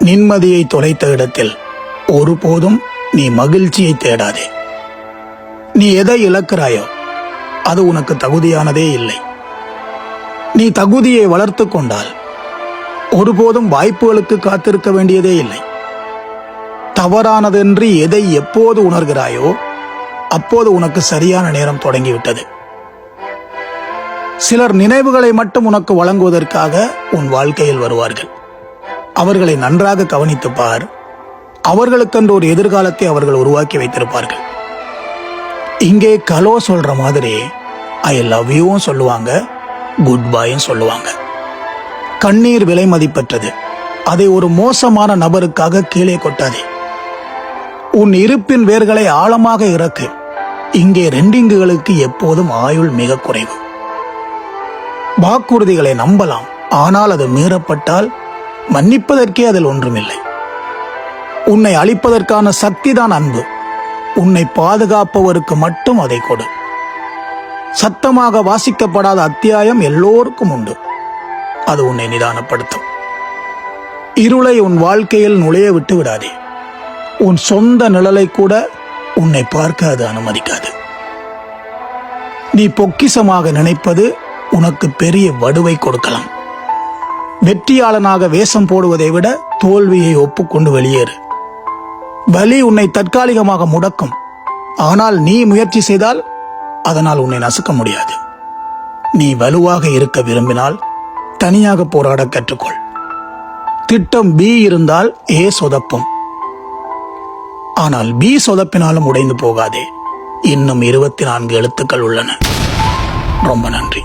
நிம்மதியை தொலைத்த இடத்தில் ஒருபோதும் நீ மகிழ்ச்சியை தேடாதே. நீ எதை இழக்கிறாயோ அது உனக்கு தகுதியானதே இல்லை. நீ தகுதியை வளர்த்து கொண்டால் ஒருபோதும் வாய்ப்புகளுக்கு காத்திருக்க வேண்டியதே இல்லை. தவறானதென்று எதை எப்போது உணர்கிறாயோ அப்போது உனக்கு சரியான நேரம் தொடங்கிவிட்டது. சிலர் நினைவுகளை மட்டும் உனக்கு வழங்குவதற்காக உன் வாழ்க்கையில் வருவார்கள். அவர்களை நன்றாக கவனித்துப் பார். அவர்களுக்கென்று ஒரு எதிர்காலத்தை அவர்கள் உருவாக்கி வைத்திருப்பார்கள். இங்கே கலோ சொல்ற மாதிரி ஐ லவ் யூவும் சொல்லுவாங்க, குட் பாயும் சொல்லுவாங்க. கண்ணீர் விலை மதிப்பற்றது. அதை ஒரு மோசமான நபருக்காக கீழே கொட்டாதே. உன் இருப்பின் வேர்களை ஆழமாக இறக்கு. இங்கே ரெண்டிங்குகளுக்கு எப்போதும் ஆயுள் மிக குறைவு. வாக்குறுதிகளை நம்பலாம், ஆனால் அது மீறப்பட்டால் மன்னிப்பதற்கே அதில் ஒன்றுமில்லை. உன்னை அழிப்பதற்கான சக்திதான் அன்பு. உன்னை பாதுகாப்பவருக்கு மட்டும் அதை கொடு. சத்தமாக வாசிக்கப்படாத அத்தியாயம் எல்லோருக்கும் உண்டு. அது உன்னை நிதானப்படுத்தும். இருளை உன் வாழ்க்கையில் நுழைய விட்டு விடாதே. உன் சொந்த நிழலை கூட உன்னை பார்க்க அது அனுமதிக்காது. நீ பொக்கிஷமாக நினைப்பது உனக்கு பெரிய வடுவை கொடுக்கலாம். வெற்றியாளனாக வேஷம் போடுவதை விட தோல்வியை ஒப்புக்கொண்டு வெளியேறு. வலி உன்னை தற்காலிகமாக முடக்கும், ஆனால் நீ முயற்சி செய்தால் அதனால் உன்னை நசுக்க முடியாது. நீ வலுவாக இருக்க விரும்பினால் தனியாக போராட கற்றுக்கொள். திட்டம் பி இருந்தால் ஏ சொதப்பும், ஆனால் பி சொதப்பினாலும் உடைந்து போகாதே. இன்னும் 24 எழுத்துக்கள் உள்ளன. ரொம்ப நன்றி.